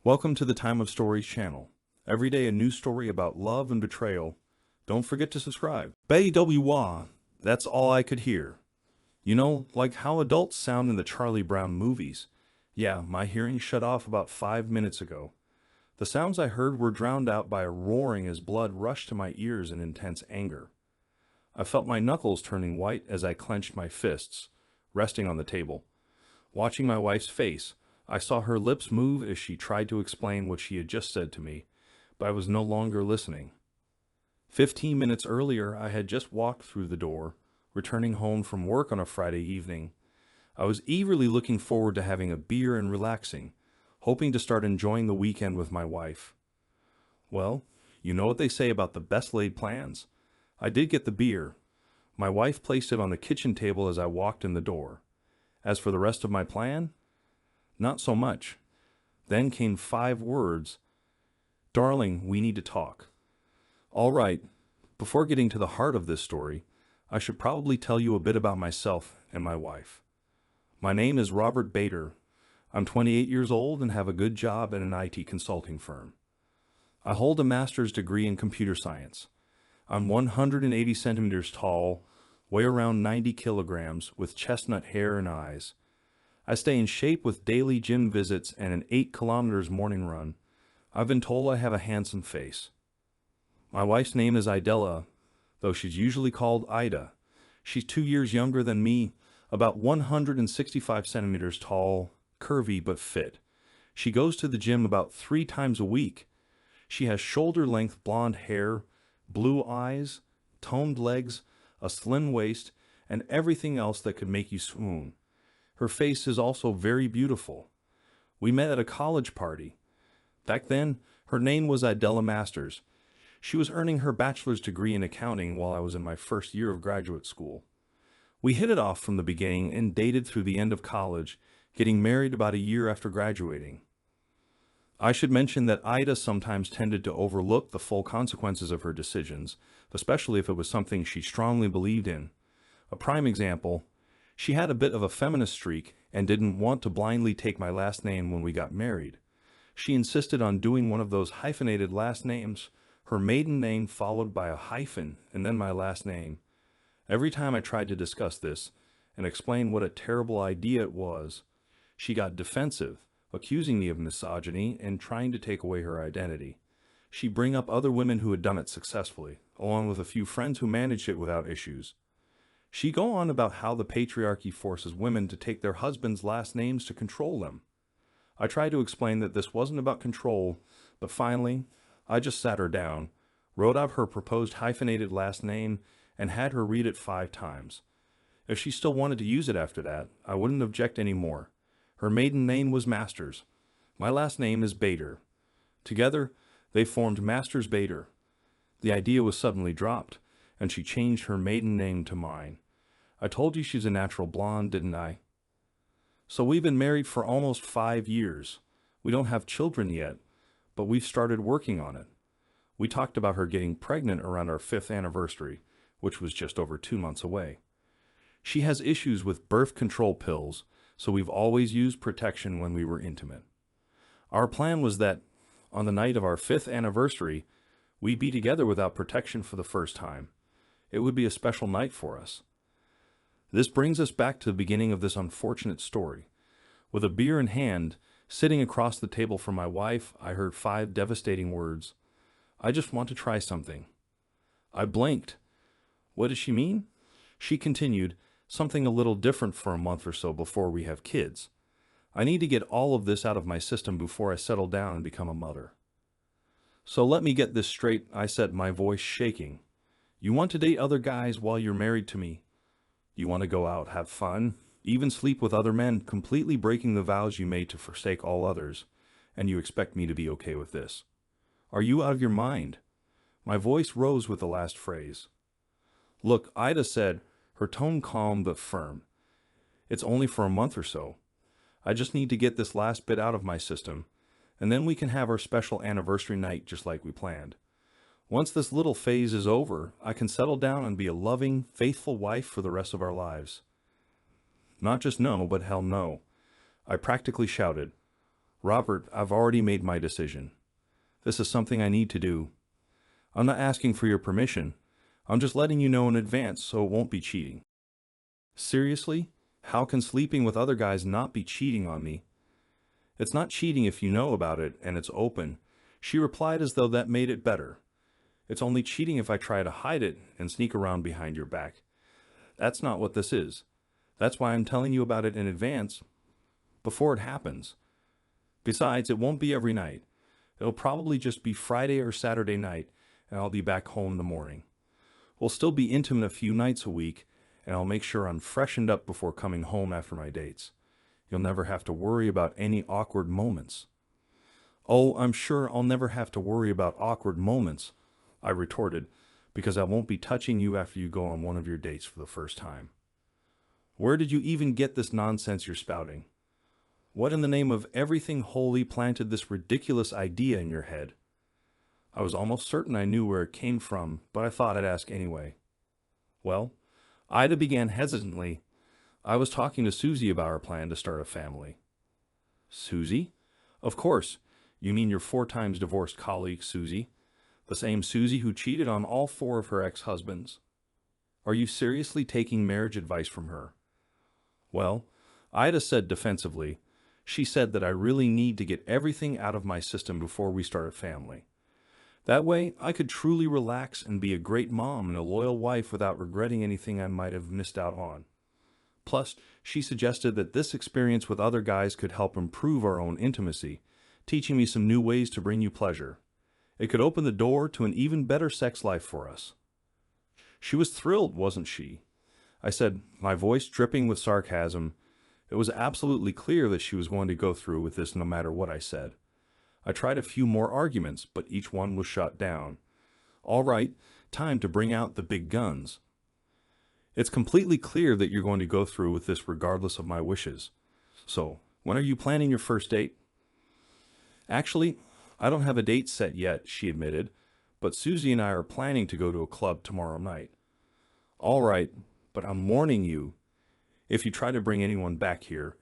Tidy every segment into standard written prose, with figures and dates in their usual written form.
Welcome to the Time of Stories channel. Every day a new story about love and betrayal. Don't forget to subscribe. BWA, that's all I could hear. You know, like how adults sound in the Charlie Brown movies. Yeah, my hearing shut off about 5 minutes ago. The sounds I heard were drowned out by a roaring as blood rushed to my ears in intense anger. I felt my knuckles turning white as I clenched my fists, resting on the table. Watching my wife's face, I saw her lips move as she tried to explain what she had just said to me, but I was no longer listening. 15 minutes earlier, I had just walked through the door, returning home from work on a Friday evening. I was eagerly looking forward to having a beer and relaxing, hoping to start enjoying the weekend with my wife. Well, you know what they say about the best laid plans. I did get the beer. My wife placed it on the kitchen table as I walked in the door. As for the rest of my plan, not so much. Then came 5 words. Darling, we need to talk. All right, before getting to the heart of this story, I should probably tell you a bit about myself and my wife. My name is Robert Bader. I'm 28 years old and have a good job at an IT consulting firm. I hold a master's degree in computer science. I'm 180 centimeters tall, weigh around 90 kilograms, with chestnut hair and eyes. I stay in shape with daily gym visits and an 8 kilometers morning run. I've been told I have a handsome face. My wife's name is Idella, though she's usually called Ida. She's 2 years younger than me, about 165 centimeters tall, curvy but fit. She goes to the gym about 3 times a week. She has shoulder-length blonde hair, blue eyes, toned legs, a slim waist, and everything else that could make you swoon. Her face is also very beautiful. We met at a college party. Back then, her name was Idella Masters. She was earning her bachelor's degree in accounting while I was in my first year of graduate school. We hit it off from the beginning and dated through the end of college, getting married about a year after graduating. I should mention that Ida sometimes tended to overlook the full consequences of her decisions, especially if it was something she strongly believed in. A prime example, she had a bit of a feminist streak and didn't want to blindly take my last name when we got married. She insisted on doing one of those hyphenated last names, her maiden name followed by a hyphen and then my last name. Every time I tried to discuss this and explain what a terrible idea it was, she got defensive, accusing me of misogyny and trying to take away her identity. She'd bring up other women who had done it successfully, along with a few friends who managed it without issues. She'd go on about how the patriarchy forces women to take their husbands' last names to control them. I tried to explain that this wasn't about control, but finally, I just sat her down, wrote out her proposed hyphenated last name, and had her read it 5 times. If she still wanted to use it after that, I wouldn't object anymore. Her maiden name was Masters. My last name is Bader. Together, they formed Masters Bader. The idea was suddenly dropped, and she changed her maiden name to mine. I told you she's a natural blonde, didn't I? So we've been married for almost 5 years. We don't have children yet, but we've started working on it. We talked about her getting pregnant around our 5th anniversary, which was just over 2 months away. She has issues with birth control pills, so we've always used protection when we were intimate. Our plan was that, on the night of our 5th anniversary, we'd be together without protection for the first time. It would be a special night for us. This brings us back to the beginning of this unfortunate story. With a beer in hand, sitting across the table from my wife, I heard 5 devastating words. I just want to try something. I blinked. What does she mean? She continued, something a little different for a month or so before we have kids. I need to get all of this out of my system before I settle down and become a mother. So let me get this straight, I said, my voice shaking. You want to date other guys while you're married to me? You want to go out, have fun, even sleep with other men, completely breaking the vows you made to forsake all others, and you expect me to be okay with this? Are you out of your mind? My voice rose with the last phrase. Look, Ida said, her tone calm but firm. It's only for a month or so. I just need to get this last bit out of my system, and then we can have our special anniversary night just like we planned. Once this little phase is over, I can settle down and be a loving, faithful wife for the rest of our lives. Not just no, but hell no. I practically shouted. Robert, I've already made my decision. This is something I need to do. I'm not asking for your permission. I'm just letting you know in advance so it won't be cheating. Seriously? How can sleeping with other guys not be cheating on me? It's not cheating if you know about it and it's open. She replied as though that made it better. It's only cheating if I try to hide it and sneak around behind your back. That's not what this is. That's why I'm telling you about it in advance, before it happens. Besides, it won't be every night. It'll probably just be Friday or Saturday night, and I'll be back home in the morning. We'll still be intimate a few nights a week, and I'll make sure I'm freshened up before coming home after my dates. You'll never have to worry about any awkward moments. Oh, I'm sure I'll never have to worry about awkward moments, I retorted, because I won't be touching you after you go on one of your dates for the first time. Where did you even get this nonsense you're spouting? What in the name of everything holy planted this ridiculous idea in your head? I was almost certain I knew where it came from, but I thought I'd ask anyway. Well, Ida began hesitantly. I was talking to Susie about our plan to start a family. Susie? Of course. You mean your 4 times divorced colleague, Susie? The same Susie who cheated on all 4 of her ex-husbands. Are you seriously taking marriage advice from her? Well, Ida said defensively, she said that I really need to get everything out of my system before we start a family. That way, I could truly relax and be a great mom and a loyal wife without regretting anything I might have missed out on. Plus, she suggested that this experience with other guys could help improve our own intimacy, teaching me some new ways to bring you pleasure. It could open the door to an even better sex life for us. She was thrilled, wasn't she? I said, my voice dripping with sarcasm. It was absolutely clear that she was going to go through with this no matter what I said. I tried a few more arguments, but each one was shot down. All right, time to bring out the big guns. It's completely clear that you're going to go through with this regardless of my wishes. So, when are you planning your first date? Actually, I don't have a date set yet, she admitted, but Susie and I are planning to go to a club tomorrow night. All right, but I'm warning you, if you try to bring anyone back here,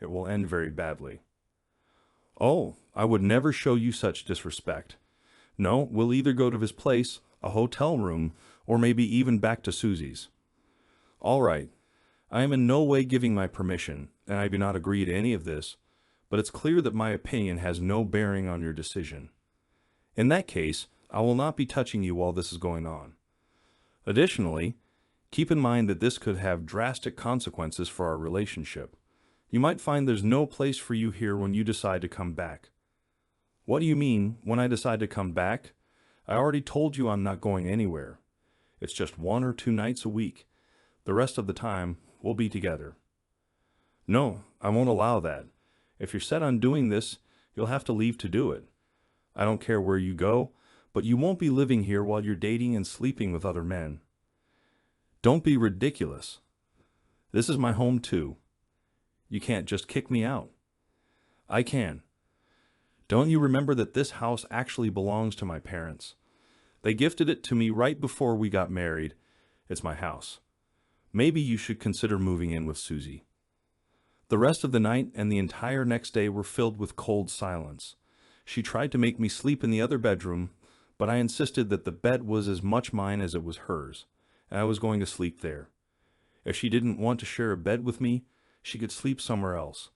it will end very badly. Oh, I would never show you such disrespect. No, we'll either go to his place, a hotel room, or maybe even back to Susie's. All right, I am in no way giving my permission, and I do not agree to any of this, but it's clear that my opinion has no bearing on your decision. In that case, I will not be touching you while this is going on. Additionally, keep in mind that this could have drastic consequences for our relationship. You might find there's no place for you here when you decide to come back. What do you mean, when I decide to come back? I already told you I'm not going anywhere. It's just 1 or 2 nights a week. The rest of the time, we'll be together. No, I won't allow that. If you're set on doing this, you'll have to leave to do it. I don't care where you go, but you won't be living here while you're dating and sleeping with other men. Don't be ridiculous. This is my home too. You can't just kick me out. I can. Don't you remember that this house actually belongs to my parents? They gifted it to me right before we got married. It's my house. Maybe you should consider moving in with Susie. The rest of the night and the entire next day were filled with cold silence. She tried to make me sleep in the other bedroom, but I insisted that the bed was as much mine as it was hers, and I was going to sleep there. If she didn't want to share a bed with me, she could sleep somewhere else.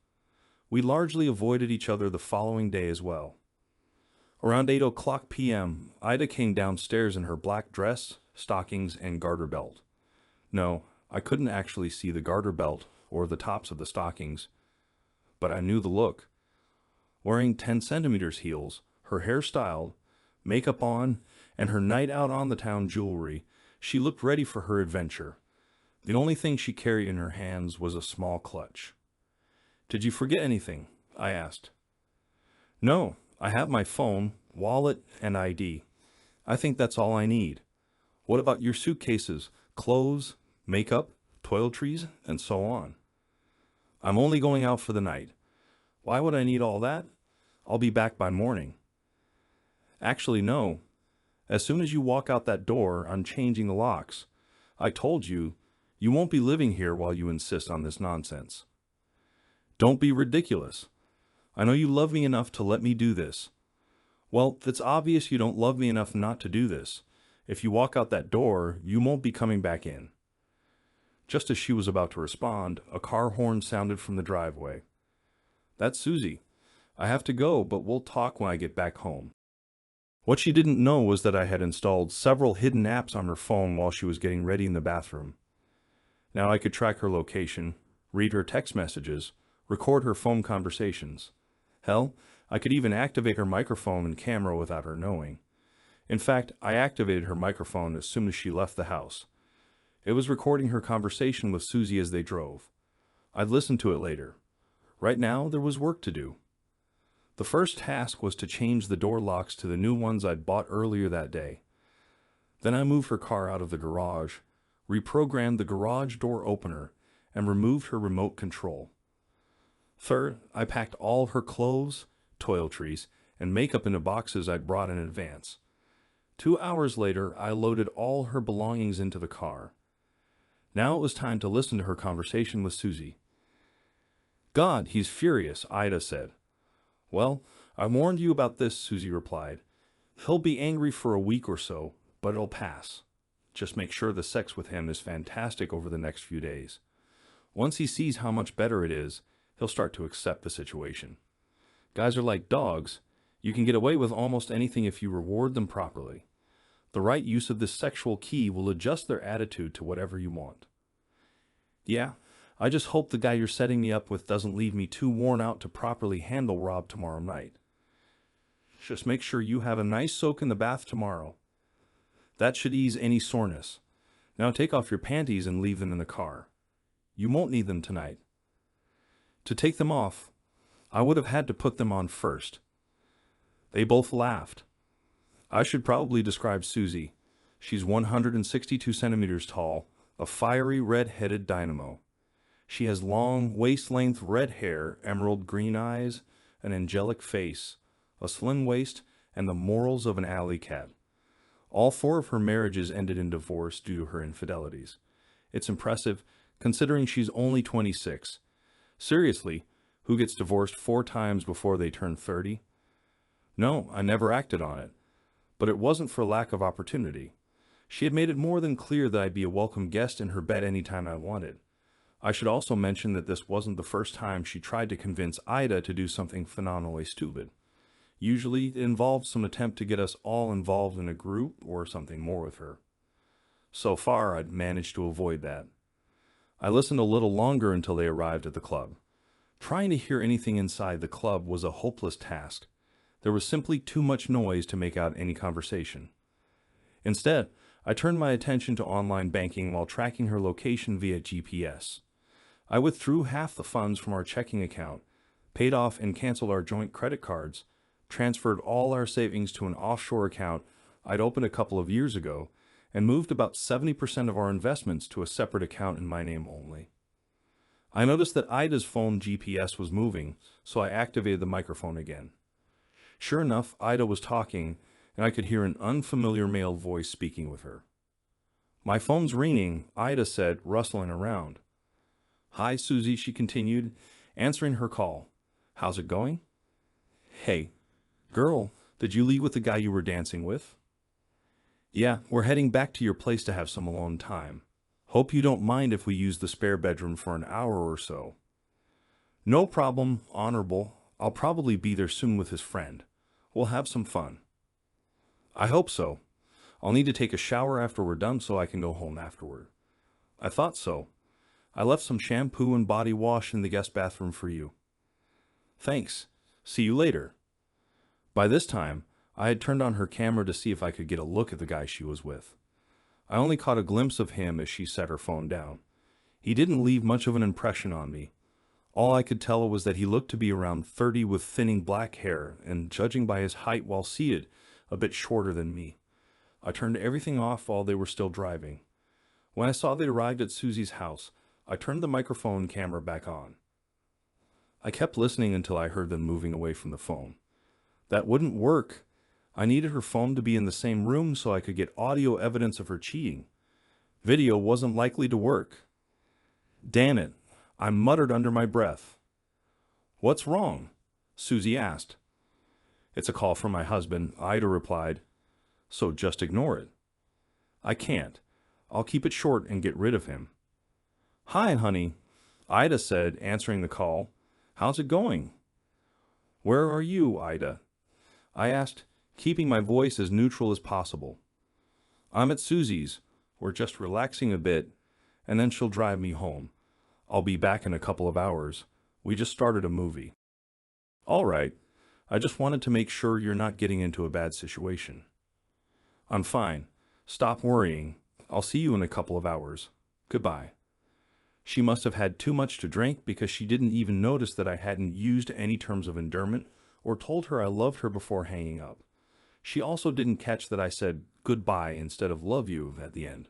We largely avoided each other the following day as well. Around 8 p.m., Ida came downstairs in her black dress, stockings, and garter belt. No, I couldn't actually see the garter belt or the tops of the stockings, but I knew the look. Wearing 10 centimeters heels, her hair styled, makeup on, and her night out on the town jewelry, she looked ready for her adventure. The only thing she carried in her hands was a small clutch. Did you forget anything? I asked. No, I have my phone, wallet, and ID. I think that's all I need. What about your suitcases, clothes, makeup, toiletries, and so on? I'm only going out for the night. Why would I need all that? I'll be back by morning. Actually, no. As soon as you walk out that door, I'm changing the locks. I told you, you won't be living here while you insist on this nonsense. Don't be ridiculous. I know you love me enough to let me do this. Well, it's obvious you don't love me enough not to do this. If you walk out that door, you won't be coming back in. Just as she was about to respond, a car horn sounded from the driveway. That's Susie. I have to go, but we'll talk when I get back home. What she didn't know was that I had installed several hidden apps on her phone while she was getting ready in the bathroom. Now I could track her location, read her text messages, record her phone conversations. Hell, I could even activate her microphone and camera without her knowing. In fact, I activated her microphone as soon as she left the house. It was recording her conversation with Susie as they drove. I'd listen to it later. Right now, there was work to do. The first task was to change the door locks to the new ones I'd bought earlier that day. Then I moved her car out of the garage, reprogrammed the garage door opener, and removed her remote control. Third, I packed all of her clothes, toiletries, and makeup into boxes I'd brought in advance. 2 hours later, I loaded all her belongings into the car. Now it was time to listen to her conversation with Susie. God, he's furious, Ida said. Well, I warned you about this, Susie replied. He'll be angry for a week or so, but it'll pass. Just make sure the sex with him is fantastic over the next few days. Once he sees how much better it is, he'll start to accept the situation. Guys are like dogs. You can get away with almost anything if you reward them properly. The right use of this sexual key will adjust their attitude to whatever you want. Yeah, I just hope the guy you're setting me up with doesn't leave me too worn out to properly handle Rob tomorrow night. Just make sure you have a nice soak in the bath tomorrow. That should ease any soreness. Now take off your panties and leave them in the car. You won't need them tonight. To take them off, I would have had to put them on first. They both laughed. I should probably describe Susie. She's 162 centimeters tall, a fiery red-headed dynamo. She has long, waist-length red hair, emerald green eyes, an angelic face, a slim waist, and the morals of an alley cat. All 4 of her marriages ended in divorce due to her infidelities. It's impressive, considering she's only 26. Seriously, who gets divorced 4 times before they turn 30? No, I never acted on it. But it wasn't for lack of opportunity. She had made it more than clear that I'd be a welcome guest in her bed anytime I wanted. I should also mention that this wasn't the first time she tried to convince Ida to do something phenomenally stupid. Usually, it involved some attempt to get us all involved in a group or something more with her. So far, I'd managed to avoid that. I listened a little longer until they arrived at the club. Trying to hear anything inside the club was a hopeless task. There was simply too much noise to make out any conversation. Instead, I turned my attention to online banking while tracking her location via GPS. I withdrew half the funds from our checking account, paid off and canceled our joint credit cards, transferred all our savings to an offshore account I'd opened a couple of years ago, and moved about 70% of our investments to a separate account in my name only. I noticed that Ida's phone GPS was moving, so I activated the microphone again. Sure enough, Ida was talking, and I could hear an unfamiliar male voice speaking with her. My phone's ringing, Ida said, rustling around. Hi, Susie, she continued, answering her call. How's it going? Hey, girl, did you leave with the guy you were dancing with? Yeah, we're heading back to your place to have some alone time. Hope you don't mind if we use the spare bedroom for an hour or so. No problem, honorable. I'll probably be there soon with his friend. We'll have some fun. I hope so. I'll need to take a shower after we're done so I can go home afterward. I thought so. I left some shampoo and body wash in the guest bathroom for you. Thanks. See you later. By this time, I had turned on her camera to see if I could get a look at the guy she was with. I only caught a glimpse of him as she set her phone down. He didn't leave much of an impression on me. All I could tell was that he looked to be around 30 with thinning black hair and, judging by his height while seated, a bit shorter than me. I turned everything off while they were still driving. When I saw they arrived at Susie's house, I turned the microphone camera back on. I kept listening until I heard them moving away from the phone. That wouldn't work. I needed her phone to be in the same room so I could get audio evidence of her cheating. Video wasn't likely to work. Damn it, I muttered under my breath. What's wrong? Susie asked. It's a call from my husband, Ida replied. So just ignore it. I can't. I'll keep it short and get rid of him. Hi, honey, Ida said, answering the call. How's it going? Where are you, Ida? I asked, keeping my voice as neutral as possible. I'm at Susie's. We're just relaxing a bit, and then she'll drive me home. I'll be back in a couple of hours. We just started a movie. All right. I just wanted to make sure you're not getting into a bad situation. I'm fine. Stop worrying. I'll see you in a couple of hours. Goodbye. She must have had too much to drink because she didn't even notice that I hadn't used any terms of endearment or told her I loved her before hanging up. She also didn't catch that I said goodbye instead of love you at the end.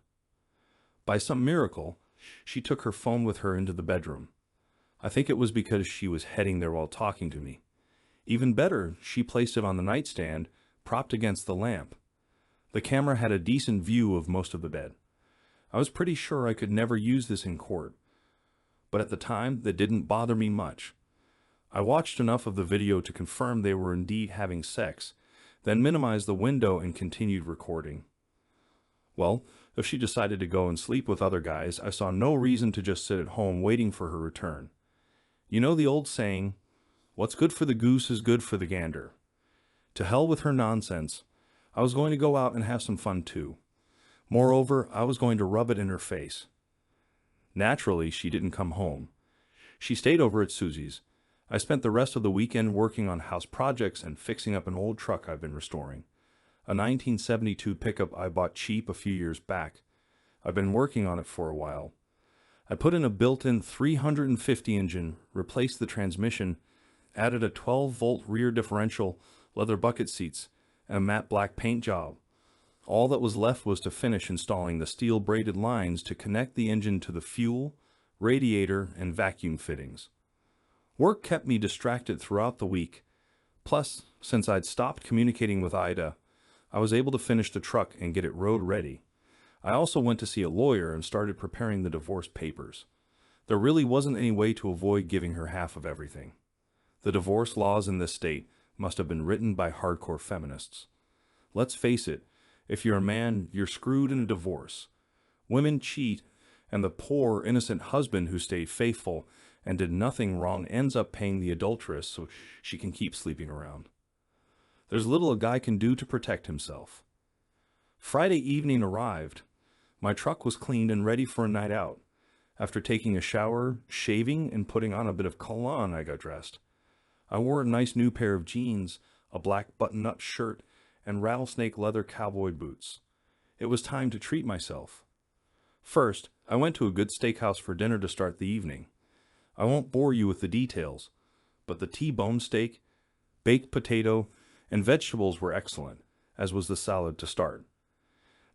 By some miracle, she took her phone with her into the bedroom. I think it was because she was heading there while talking to me. Even better, she placed it on the nightstand, propped against the lamp. The camera had a decent view of most of the bed. I was pretty sure I could never use this in court, but at the time, that didn't bother me much. I watched enough of the video to confirm they were indeed having sex, then minimized the window and continued recording. Well, if she decided to go and sleep with other guys, I saw no reason to just sit at home waiting for her return. You know the old saying, what's good for the goose is good for the gander. To hell with her nonsense. I was going to go out and have some fun too. Moreover, I was going to rub it in her face. Naturally, she didn't come home. She stayed over at Susie's. I spent the rest of the weekend working on house projects and fixing up an old truck I've been restoring. A 1972 pickup I bought cheap a few years back. I've been working on it for a while. I put in a built-in 350 engine, replaced the transmission, added a 12-volt rear differential, leather bucket seats, and a matte black paint job. All that was left was to finish installing the steel braided lines to connect the engine to the fuel, radiator, and vacuum fittings. Work kept me distracted throughout the week. Plus, since I'd stopped communicating with Ida, I was able to finish the truck and get it road ready. I also went to see a lawyer and started preparing the divorce papers. There really wasn't any way to avoid giving her half of everything. The divorce laws in this state must have been written by hardcore feminists. Let's face it, if you're a man, you're screwed in a divorce. Women cheat, and the poor, innocent husband who stayed faithful and did nothing wrong ends up paying the adulteress so she can keep sleeping around. There's little a guy can do to protect himself. Friday evening arrived. My truck was cleaned and ready for a night out. After taking a shower, shaving, and putting on a bit of cologne, I got dressed. I wore a nice new pair of jeans, a black button-up shirt, and rattlesnake leather cowboy boots. It was time to treat myself. First, I went to a good steakhouse for dinner to start the evening. I won't bore you with the details, but the T-bone steak, baked potato, and vegetables were excellent, as was the salad to start.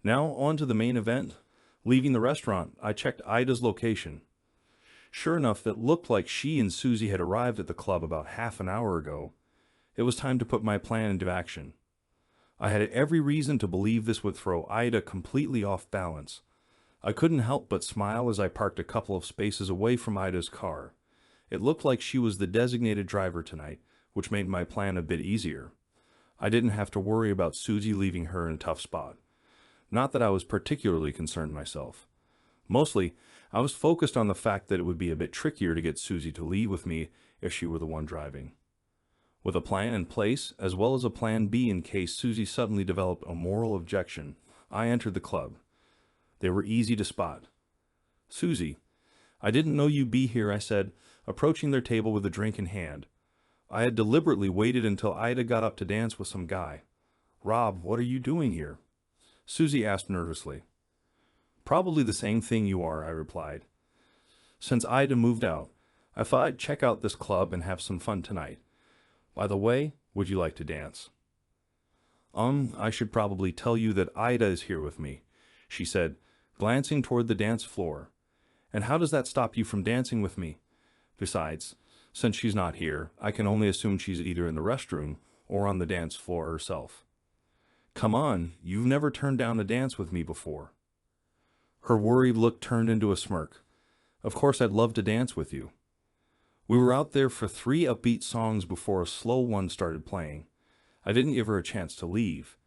Now on to the main event. Leaving the restaurant, I checked Ida's location. Sure enough, it looked like she and Susie had arrived at the club about half an hour ago. It was time to put my plan into action. I had every reason to believe this would throw Ida completely off balance. I couldn't help but smile as I parked a couple of spaces away from Ida's car. It looked like she was the designated driver tonight, which made my plan a bit easier. I didn't have to worry about Susie leaving her in a tough spot. Not that I was particularly concerned myself. Mostly, I was focused on the fact that it would be a bit trickier to get Susie to leave with me if she were the one driving. With a plan in place, as well as a plan B in case Susie suddenly developed a moral objection, I entered the club. They were easy to spot. Susie, I didn't know you'd be here, I said, approaching their table with a drink in hand. I had deliberately waited until Ida got up to dance with some guy. Rob, what are you doing here? Susie asked nervously. Probably the same thing you are, I replied. Since Ida moved out, I thought I'd check out this club and have some fun tonight. By the way, would you like to dance? I should probably tell you that Ida is here with me, she said, glancing toward the dance floor. And how does that stop you from dancing with me? Besides, since she's not here, I can only assume she's either in the restroom or on the dance floor herself. Come on, you've never turned down a dance with me before. Her worried look turned into a smirk. Of course I'd love to dance with you. We were out there for 3 upbeat songs before a slow one started playing. I didn't give her a chance to leave.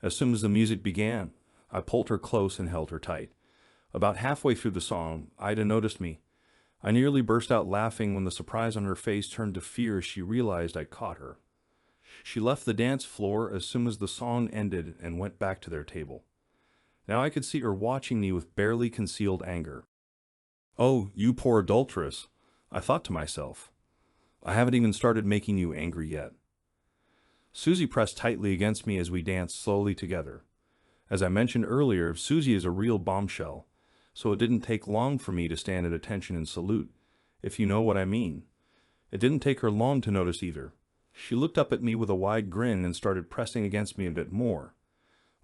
As soon as the music began, I pulled her close and held her tight. About halfway through the song, Ida noticed me. I nearly burst out laughing when the surprise on her face turned to fear as she realized I'd caught her. She left the dance floor as soon as the song ended and went back to their table. Now I could see her watching me with barely concealed anger. "Oh, you poor adulteress," I thought to myself. "I haven't even started making you angry yet." Susie pressed tightly against me as we danced slowly together. As I mentioned earlier, Susie is a real bombshell, so it didn't take long for me to stand at attention and salute, if you know what I mean. It didn't take her long to notice either. She looked up at me with a wide grin and started pressing against me a bit more.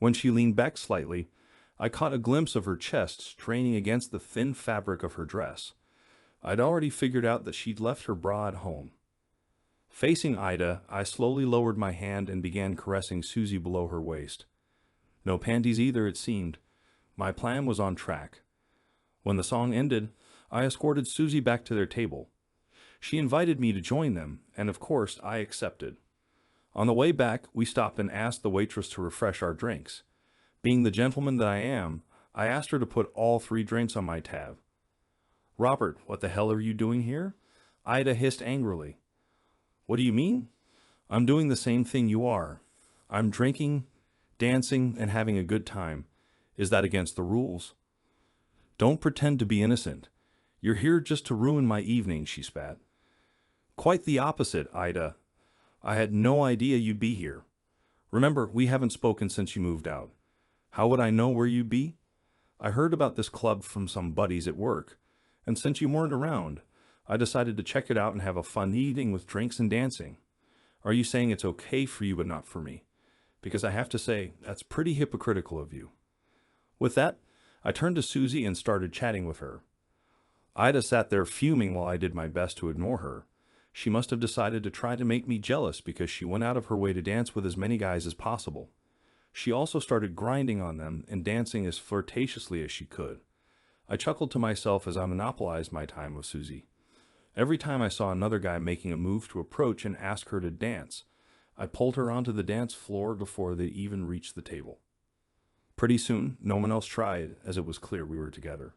When she leaned back slightly, I caught a glimpse of her chest straining against the thin fabric of her dress. I'd already figured out that she'd left her bra at home. Facing Ida, I slowly lowered my hand and began caressing Susie below her waist. No panties either, it seemed. My plan was on track. When the song ended, I escorted Susie back to their table. She invited me to join them, and of course I accepted. On the way back, we stopped and asked the waitress to refresh our drinks. Being the gentleman that I am, I asked her to put all 3 drinks on my tab. "Robert, what the hell are you doing here?" Ida hissed angrily. "What do you mean?" "I'm doing the same thing you are. I'm drinking, dancing, and having a good time. Is that against the rules?" "Don't pretend to be innocent. You're here just to ruin my evening," she spat. "Quite the opposite, Ida. I had no idea you'd be here. Remember, we haven't spoken since you moved out. How would I know where you'd be? I heard about this club from some buddies at work, and since you weren't around, I decided to check it out and have a fun evening with drinks and dancing. Are you saying it's okay for you but not for me? Because I have to say, that's pretty hypocritical of you." With that, I turned to Susie and started chatting with her. Ida sat there fuming while I did my best to ignore her. She must have decided to try to make me jealous because she went out of her way to dance with as many guys as possible. She also started grinding on them and dancing as flirtatiously as she could. I chuckled to myself as I monopolized my time with Susie. Every time I saw another guy making a move to approach and ask her to dance, I pulled her onto the dance floor before they even reached the table. Pretty soon, no one else tried, as it was clear we were together.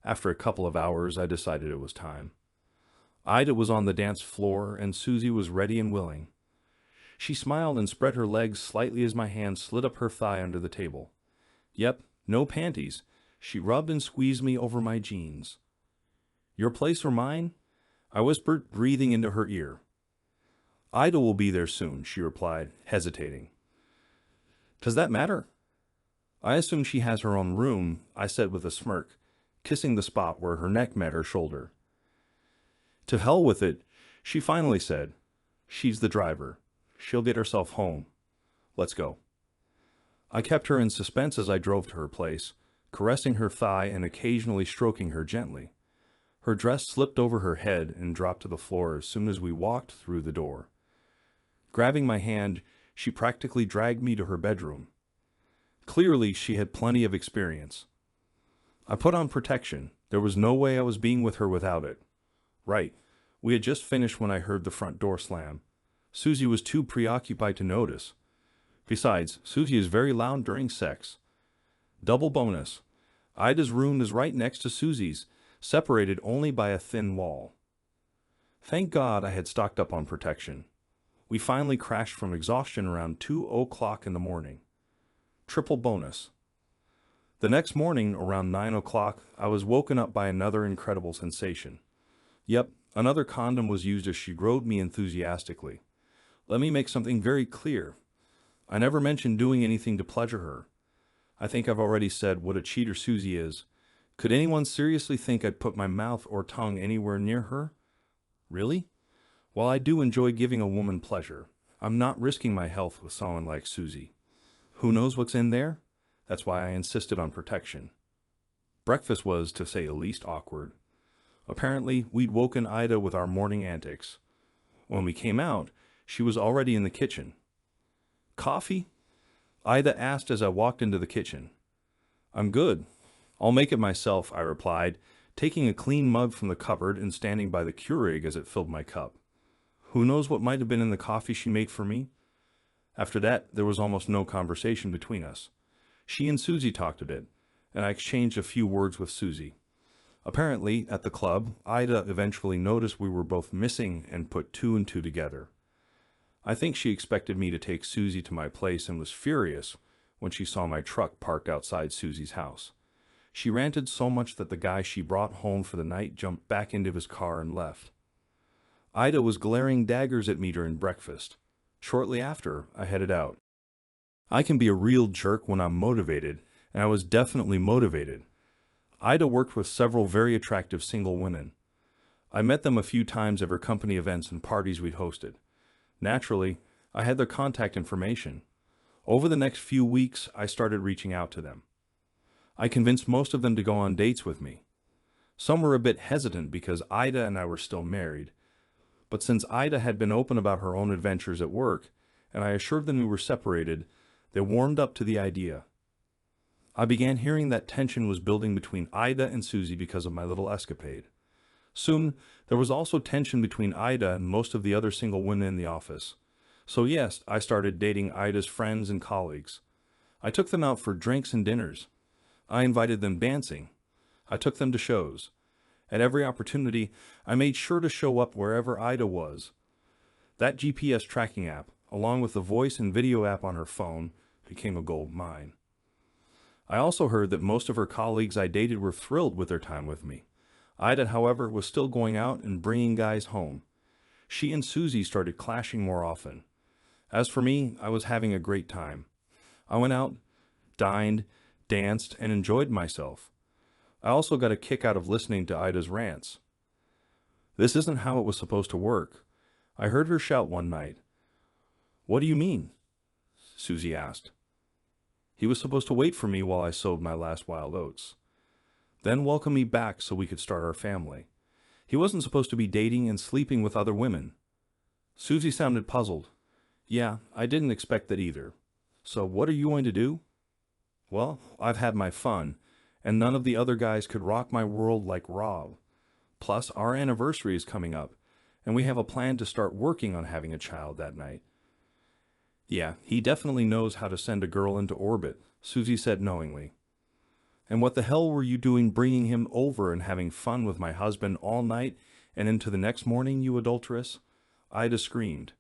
After a couple of hours, I decided it was time. Ida was on the dance floor, and Susie was ready and willing. She smiled and spread her legs slightly as my hand slid up her thigh under the table. Yep, no panties. She rubbed and squeezed me over my jeans. "Your place or mine?" I whispered, breathing into her ear. "Ida will be there soon," she replied, hesitating. "Does that matter?" "I assume she has her own room," I said with a smirk, kissing the spot where her neck met her shoulder. "To hell with it," she finally said. "She's the driver. She'll get herself home. Let's go." I kept her in suspense as I drove to her place, caressing her thigh and occasionally stroking her gently. Her dress slipped over her head and dropped to the floor as soon as we walked through the door. Grabbing my hand, she practically dragged me to her bedroom. Clearly, she had plenty of experience. I put on protection. There was no way I was being with her without it. Right. We had just finished when I heard the front door slam. Susie was too preoccupied to notice. Besides, Susie is very loud during sex. Double bonus. Ida's room is right next to Susie's, separated only by a thin wall. Thank God I had stocked up on protection. We finally crashed from exhaustion around 2 o'clock in the morning. Triple bonus. The next morning, around 9 o'clock, I was woken up by another incredible sensation. Yep, another condom was used as she rode me enthusiastically. Let me make something very clear. I never mentioned doing anything to pleasure her. I think I've already said what a cheater Susie is. Could anyone seriously think I'd put my mouth or tongue anywhere near her? Really? While I do enjoy giving a woman pleasure, I'm not risking my health with someone like Susie. Who knows what's in there? That's why I insisted on protection. Breakfast was, to say the least, awkward. Apparently, we'd woken Ida with our morning antics. When we came out, she was already in the kitchen. "Coffee?" Ida asked as I walked into the kitchen. "I'm good. I'll make it myself," I replied, taking a clean mug from the cupboard and standing by the Keurig as it filled my cup. Who knows what might have been in the coffee she made for me? After that, there was almost no conversation between us. She and Susie talked a bit, and I exchanged a few words with Susie. Apparently, at the club, Ida eventually noticed we were both missing and put two and two together. I think she expected me to take Susie to my place and was furious when she saw my truck parked outside Susie's house. She ranted so much that the guy she brought home for the night jumped back into his car and left. Ida was glaring daggers at me during breakfast. Shortly after, I headed out. I can be a real jerk when I'm motivated, and I was definitely motivated. Ida worked with several very attractive single women. I met them a few times at her company events and parties we'd hosted. Naturally, I had their contact information. Over the next few weeks, I started reaching out to them. I convinced most of them to go on dates with me. Some were a bit hesitant because Ida and I were still married, but since Ida had been open about her own adventures at work, and I assured them we were separated, they warmed up to the idea. I began hearing that tension was building between Ida and Susie because of my little escapade. Soon, there was also tension between Ida and most of the other single women in the office. So yes, I started dating Ida's friends and colleagues. I took them out for drinks and dinners. I invited them dancing. I took them to shows. At every opportunity, I made sure to show up wherever Ida was. That GPS tracking app, along with the voice and video app on her phone, became a gold mine. I also heard that most of her colleagues I dated were thrilled with their time with me. Ida, however, was still going out and bringing guys home. She and Susie started clashing more often. As for me, I was having a great time. I went out, dined, danced, and enjoyed myself. I also got a kick out of listening to Ida's rants. This isn't how it was supposed to work. I heard her shout one night. "What do you mean?" Susie asked. "He was supposed to wait for me while I sowed my last wild oats. Then welcome me back so we could start our family. He wasn't supposed to be dating and sleeping with other women." Susie sounded puzzled. "Yeah, I didn't expect that either. So what are you going to do?" "Well, I've had my fun, and none of the other guys could rock my world like Rob. Plus, our anniversary is coming up, and we have a plan to start working on having a child that night." "Yeah, he definitely knows how to send a girl into orbit," Susie said knowingly. "And what the hell were you doing bringing him over and having fun with my husband all night and into the next morning, you adulteress?" Ida screamed.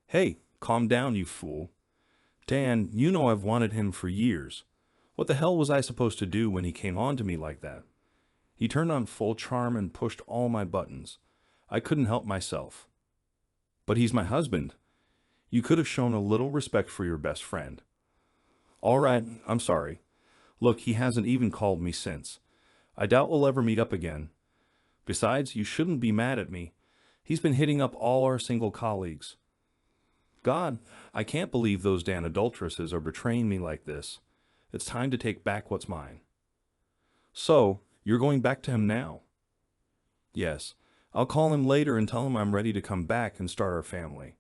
"Hey, calm down, you fool. Dan, you know I've wanted him for years. What the hell was I supposed to do when he came on to me like that? He turned on full charm and pushed all my buttons. I couldn't help myself. But he's my husband. You could have shown a little respect for your best friend." "All right, I'm sorry. Look, he hasn't even called me since. I doubt we'll ever meet up again. Besides, you shouldn't be mad at me. He's been hitting up all our single colleagues. God, I can't believe those damn adulteresses are betraying me like this. It's time to take back what's mine." "So, you're going back to him now?" "Yes. I'll call him later and tell him I'm ready to come back and start our family."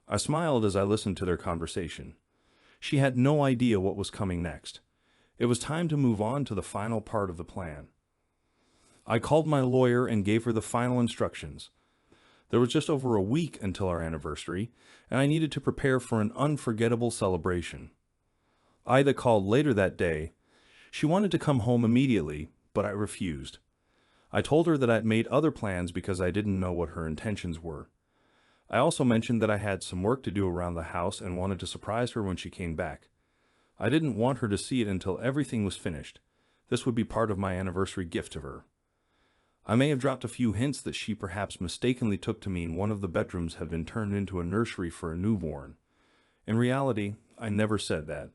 I smiled as I listened to their conversation. She had no idea what was coming next. It was time to move on to the final part of the plan. I called my lawyer and gave her the final instructions. There was just over a week until our anniversary, and I needed to prepare for an unforgettable celebration. Ida called later that day. She wanted to come home immediately, but I refused. I told her that I'd made other plans because I didn't know what her intentions were. I also mentioned that I had some work to do around the house and wanted to surprise her when she came back. I didn't want her to see it until everything was finished. This would be part of my anniversary gift to her. I may have dropped a few hints that she perhaps mistakenly took to mean one of the bedrooms had been turned into a nursery for a newborn. In reality, I never said that.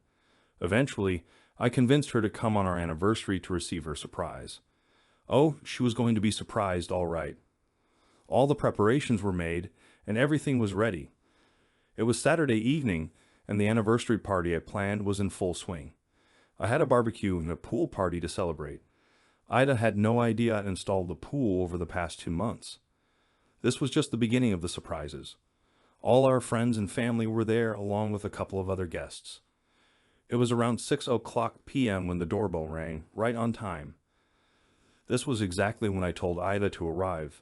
Eventually, I convinced her to come on our anniversary to receive her surprise. Oh, she was going to be surprised all right. All the preparations were made, and everything was ready. It was Saturday evening, and the anniversary party I planned was in full swing. I had a barbecue and a pool party to celebrate. Ida had no idea I'd installed the pool over the past 2 months. This was just the beginning of the surprises. All our friends and family were there, along with a couple of other guests. It was around 6:00 p.m. when the doorbell rang, right on time. This was exactly when I told Ida to arrive.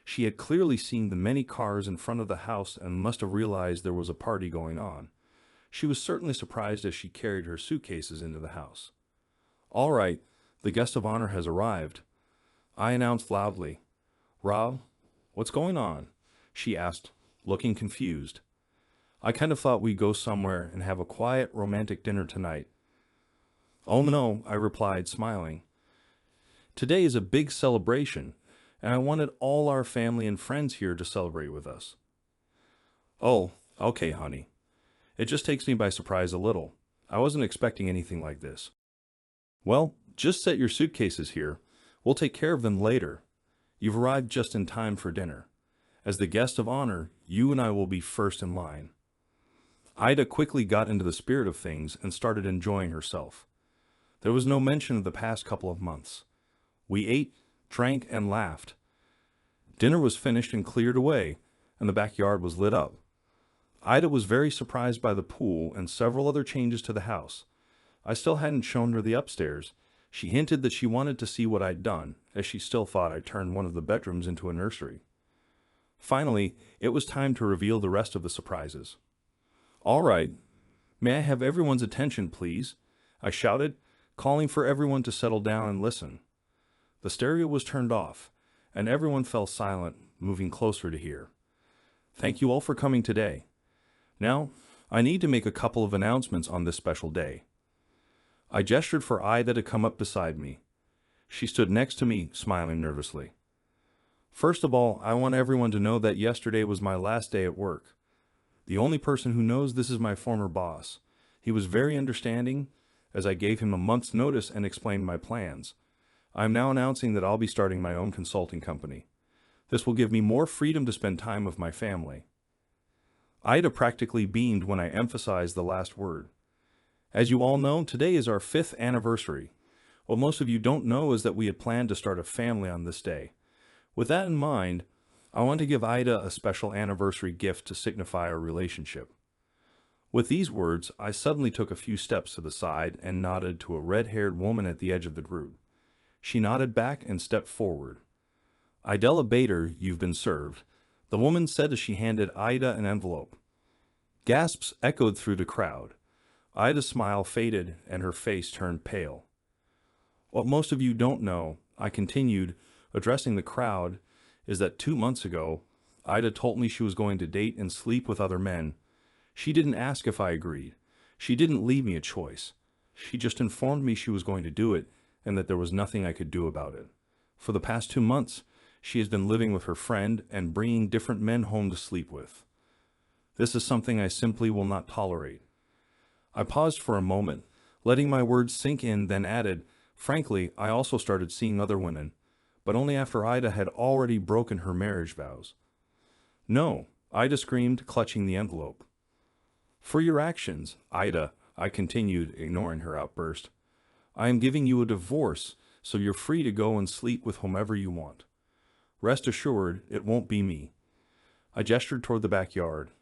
She had clearly seen the many cars in front of the house and must have realized there was a party going on. She was certainly surprised as she carried her suitcases into the house. "All right, the guest of honor has arrived," I announced loudly. "Rob, what's going on?" she asked, looking confused. "I kind of thought we'd go somewhere and have a quiet, romantic dinner tonight." "Oh no," I replied, smiling. "Today is a big celebration, and I wanted all our family and friends here to celebrate with us." "Oh, okay, honey. It just takes me by surprise a little. I wasn't expecting anything like this." "Well, just set your suitcases here. We'll take care of them later. You've arrived just in time for dinner. As the guest of honor, you and I will be first in line." Ida quickly got into the spirit of things and started enjoying herself. There was no mention of the past couple of months. We ate, drank, and laughed. Dinner was finished and cleared away, and the backyard was lit up. Ida was very surprised by the pool and several other changes to the house. I still hadn't shown her the upstairs. She hinted that she wanted to see what I'd done, as she still thought I'd turned one of the bedrooms into a nursery. Finally, it was time to reveal the rest of the surprises. "All right, may I have everyone's attention, please?" I shouted, calling for everyone to settle down and listen. The stereo was turned off, and everyone fell silent, moving closer to hear. "Thank you all for coming today. Now, I need to make a couple of announcements on this special day." I gestured for Ida to come up beside me. She stood next to me, smiling nervously. "First of all, I want everyone to know that yesterday was my last day at work. The only person who knows this is my former boss. He was very understanding, as I gave him a month's notice and explained my plans. I am now announcing that I'll be starting my own consulting company. This will give me more freedom to spend time with my family." Ida practically beamed when I emphasized the last word. "As you all know, today is our 5th anniversary. What most of you don't know is that we had planned to start a family on this day. With that in mind, I want to give Ida a special anniversary gift to signify our relationship." With these words, I suddenly took a few steps to the side and nodded to a red-haired woman at the edge of the group. She nodded back and stepped forward. "Idella Bader, you've been served," the woman said as she handed Ida an envelope. Gasps echoed through the crowd. Ida's smile faded and her face turned pale. "What most of you don't know," I continued, addressing the crowd, "is that 2 months ago, Ida told me she was going to date and sleep with other men. She didn't ask if I agreed. She didn't leave me a choice. She just informed me she was going to do it and that there was nothing I could do about it. For the past 2 months, she has been living with her friend and bringing different men home to sleep with. This is something I simply will not tolerate." I paused for a moment, letting my words sink in, then added, "Frankly, I also started seeing other women, but only after Ida had already broken her marriage vows." "No," Ida screamed, clutching the envelope. "For your actions, Ida," I continued, ignoring her outburst, "I am giving you a divorce, so you're free to go and sleep with whomever you want. Rest assured, it won't be me." I gestured toward the backyard.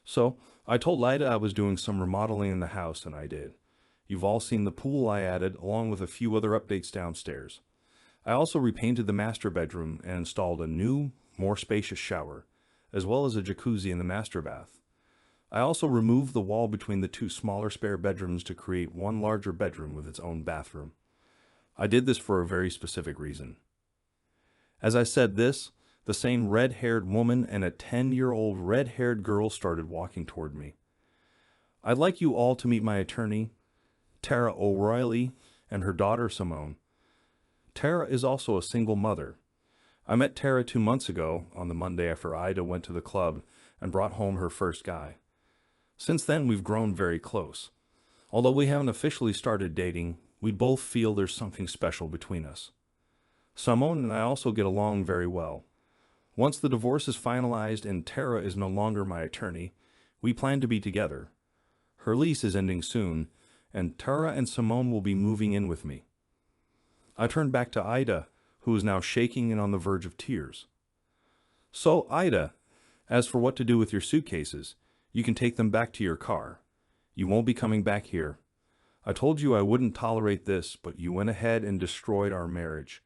"So, I told Ida I was doing some remodeling in the house, and I did. You've all seen the pool I added, along with a few other updates downstairs. I also repainted the master bedroom and installed a new, more spacious shower, as well as a jacuzzi in the master bath. I also removed the wall between the 2 smaller spare bedrooms to create one larger bedroom with its own bathroom. I did this for a very specific reason." As I said this, the same red-haired woman and a 10-year-old red-haired girl started walking toward me. "I'd like you all to meet my attorney, Tara O'Reilly, and her daughter Simone. Tara is also a single mother. I met Tara 2 months ago, on the Monday after Ida went to the club and brought home her first guy. Since then, we've grown very close. Although we haven't officially started dating, we both feel there's something special between us. Simone and I also get along very well. Once the divorce is finalized and Tara is no longer my attorney, we plan to be together. Her lease is ending soon, and Tara and Simone will be moving in with me." I turned back to Ida, who was now shaking and on the verge of tears. "So, Ida, as for what to do with your suitcases, you can take them back to your car. You won't be coming back here. I told you I wouldn't tolerate this, but you went ahead and destroyed our marriage.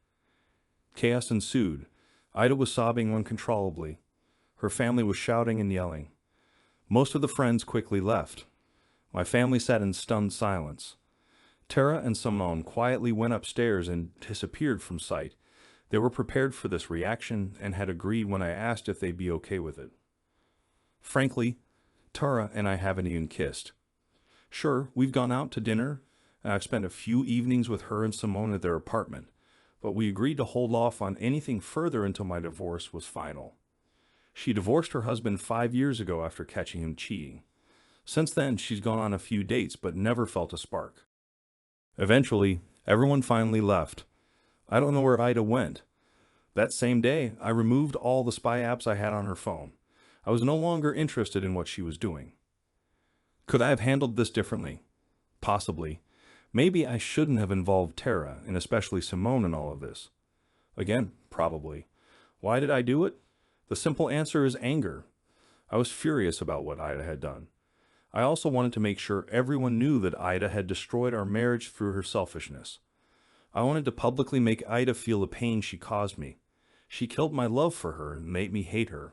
Chaos ensued. Ida was sobbing uncontrollably. Her family was shouting and yelling. Most of the friends quickly left. My family sat in stunned silence. Tara and Simone quietly went upstairs and disappeared from sight. They were prepared for this reaction and had agreed when I asked if they'd be okay with it. Frankly, Tara and I haven't even kissed. Sure, we've gone out to dinner, and I've spent a few evenings with her and Simone at their apartment, but we agreed to hold off on anything further until my divorce was final. She divorced her husband 5 years ago after catching him cheating. Since then, she's gone on a few dates but never felt a spark. Eventually, everyone finally left. I don't know where Ida went. That same day, I removed all the spy apps I had on her phone. I was no longer interested in what she was doing. Could I have handled this differently? Possibly. Maybe I shouldn't have involved Tara, and especially Simone, in all of this. Again, probably. Why did I do it? The simple answer is anger. I was furious about what Ida had done. I also wanted to make sure everyone knew that Ida had destroyed our marriage through her selfishness. I wanted to publicly make Ida feel the pain she caused me. She killed my love for her and made me hate her.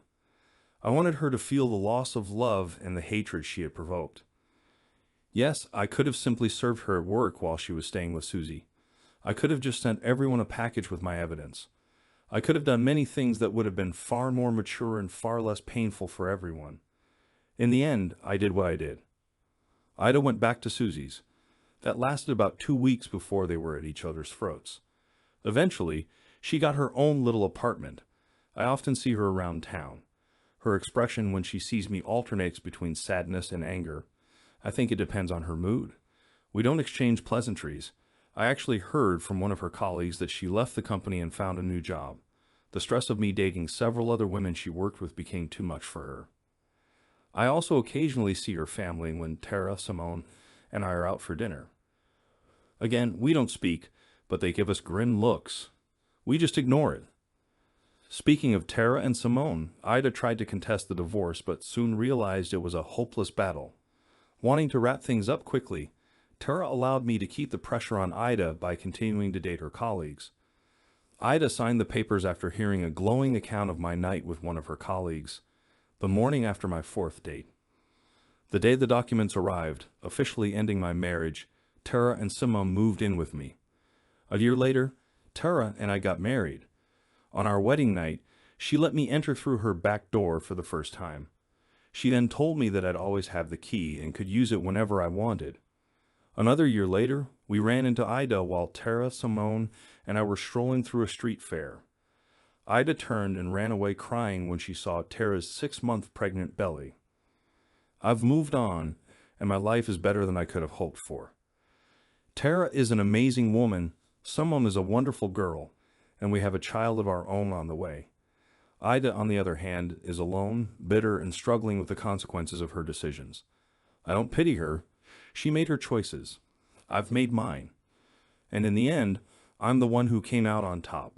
I wanted her to feel the loss of love and the hatred she had provoked. Yes, I could have simply served her at work while she was staying with Susie. I could have just sent everyone a package with my evidence. I could have done many things that would have been far more mature and far less painful for everyone. In the end, I did what I did. Ida went back to Susie's. That lasted about 2 weeks before they were at each other's throats. Eventually, she got her own little apartment. I often see her around town. Her expression when she sees me alternates between sadness and anger. I think it depends on her mood. We don't exchange pleasantries. I actually heard from one of her colleagues that she left the company and found a new job. The stress of me dating several other women she worked with became too much for her. I also occasionally see her family when Tara, Simone, and I are out for dinner. Again, we don't speak, but they give us grim looks. We just ignore it. Speaking of Tara and Simone, Ida tried to contest the divorce but soon realized it was a hopeless battle. Wanting to wrap things up quickly, Tara allowed me to keep the pressure on Ida by continuing to date her colleagues. Ida signed the papers after hearing a glowing account of my night with one of her colleagues, the morning after my 4th date. The day the documents arrived, officially ending my marriage, Tara and Simone moved in with me. A year later, Tara and I got married. On our wedding night, she let me enter through her back door for the first time. She then told me that I'd always have the key and could use it whenever I wanted. Another year later, we ran into Ida while Tara, Simone, and I were strolling through a street fair. Ida turned and ran away crying when she saw Tara's 6-month pregnant belly. I've moved on, and my life is better than I could have hoped for. Tara is an amazing woman, Simone is a wonderful girl, and we have a child of our own on the way. Ida, on the other hand, is alone, bitter, and struggling with the consequences of her decisions. I don't pity her. She made her choices. I've made mine. And in the end, I'm the one who came out on top.